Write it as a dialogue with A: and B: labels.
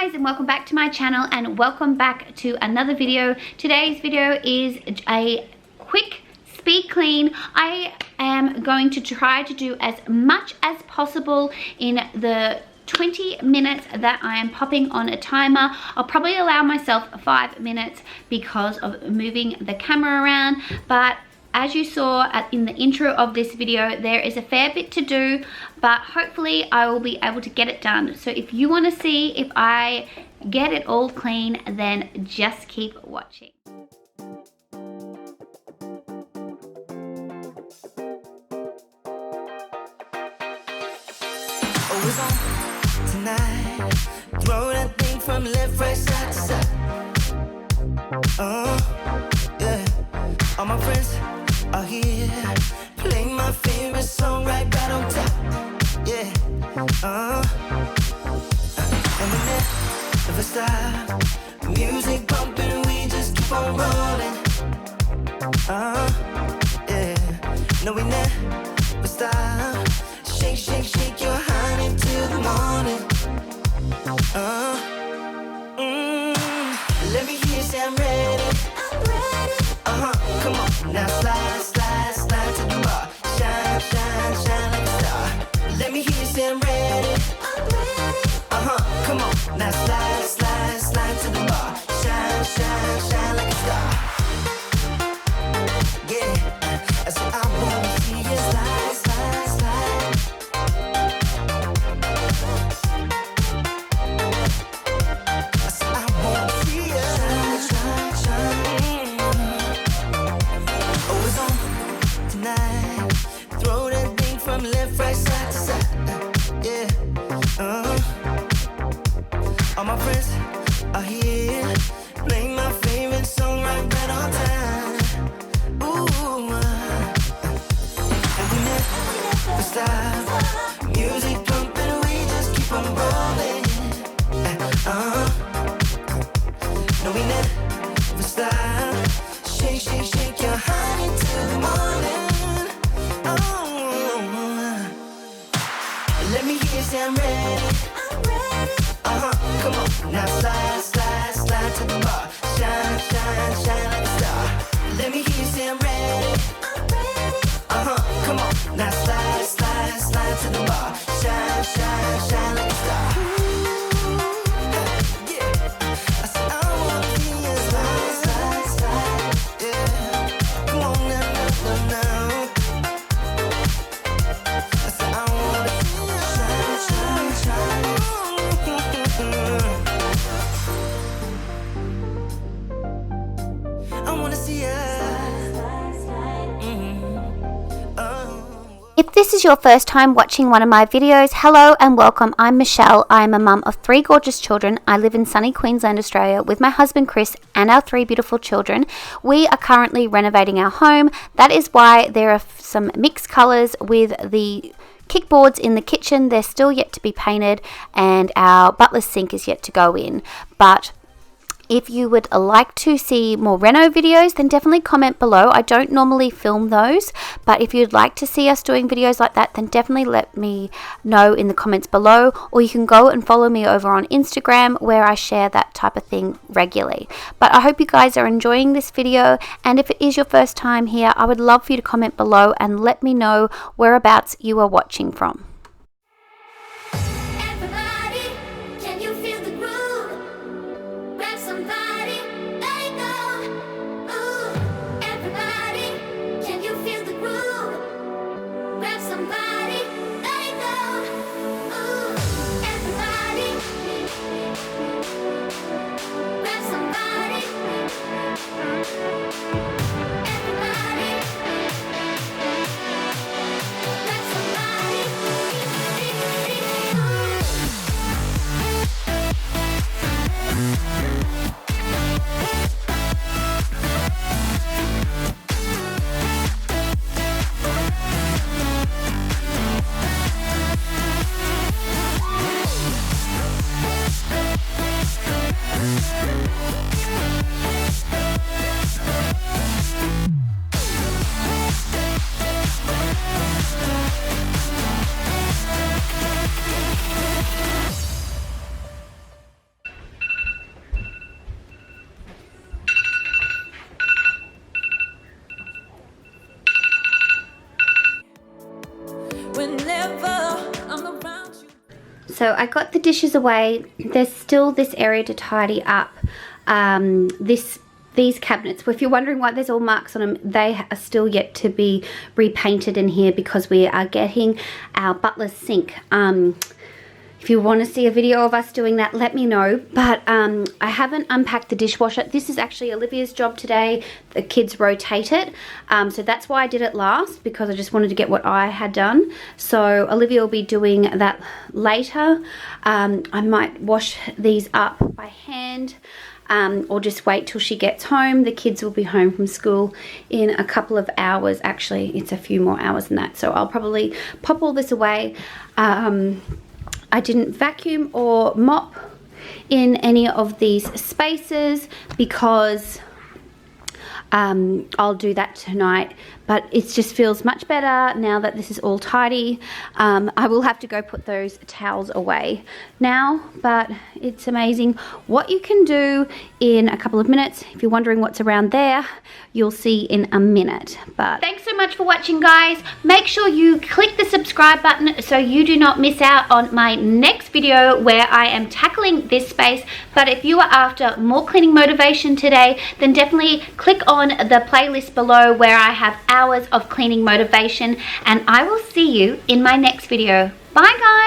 A: guys, and welcome back to my channel, and welcome back to another video. Today's video is a quick speed clean. I am going to try to do as much as possible in the 20 minutes that I am popping on a timer. I'll probably allow myself 5 minutes because of moving the camera around, but as you saw in the intro of this video, there is a fair bit to do, but hopefully I will be able to get it done. So if you want to see if I get it all clean, then just keep watching.
B: Always on tonight. Throw that thing from left, right, side to side. Yeah. All my friends are here. Play my favorite song right on top. Yeah. And we never stop. Music bumping, we just keep on rolling. Yeah. No, we never stop. Shake, shake, shake your honey till the morning. Let me hear you say I'm ready. I'm ready. Come on, now slide, slide, slide to the bar. Shine, shine, shine like a star. Let me hear you say I'm ready. I'm ready. Come on, now slide, slide, slide to the bar. Shine, shine, shine like a star. Yeah, I said I wanna see you slide, slide, slide. I said I wanna see you shine, shine, shine. Always on tonight. Throw that thing from left, right, side to side. Yeah. All my friends are here. Play my favorite song right on time. Ooh, and we never stop. Music pumping, we just keep on rolling. No, we never stop. Shake, shake, shake your honey till the morning. Let me hear you say I'm ready. I'm ready. Come on, now slide, slide, slide to the bar. Shine, shine, shine like a star. Let me hear you say I'm ready. I'm ready. Come on, now slide, slide, slide to the bar. Shine, shine, shine like a star. Yeah, I said I wanna see you slide, slide, slide. Yeah, come on now, now, now. I said I wanna see you shine, shine, shine. I wanna see you.
A: If this is your first time watching one of my videos, hello and welcome. I'm Michelle. I'm a mum of 3 gorgeous children. I live in sunny Queensland, Australia with my husband Chris and our 3 beautiful children. We are currently renovating our home. That is why there are some mixed colours with the kickboards in the kitchen. They're still yet to be painted and our butler's sink is yet to go in. But if you would like to see more reno videos, then definitely comment below. I don't normally film those, but if you'd like to see us doing videos like that, then definitely let me know in the comments below, or you can go and follow me over on Instagram where I share that type of thing regularly. But I hope you guys are enjoying this video, and if it is your first time here, I would love for you to comment below and let me know whereabouts you are watching from.
B: whenever I'm around you.
A: So I got the dishes away. There's still this area to tidy up. These cabinets, if you're wondering why there's all marks on them, they are still yet to be repainted in here because we are getting our butler's sink. If you want to see a video of us doing that, let me know. But I haven't unpacked the dishwasher. This is actually Olivia's job today. The kids rotate it. So that's why I did it last, because I just wanted to get what I had done. So Olivia will be doing that later. I might wash these up by hand. Or just wait till she gets home. The kids will be home from school in a couple of hours. Actually, it's a few more hours than that. So I'll probably pop all this away. I didn't vacuum or mop in any of these spaces because I'll do that tonight. But it just feels much better now that this is all tidy. I will have to go put those towels away now, but it's amazing what you can do in a couple of minutes. If you're wondering what's around there, you'll see in a minute. But thanks so much for watching, guys. Make sure you click the subscribe button so you do not miss out on my next video where I am tackling this space. But if you are after more cleaning motivation today, then definitely click on the playlist below where I have hours of cleaning motivation, and I will see you in my next video. Bye, guys.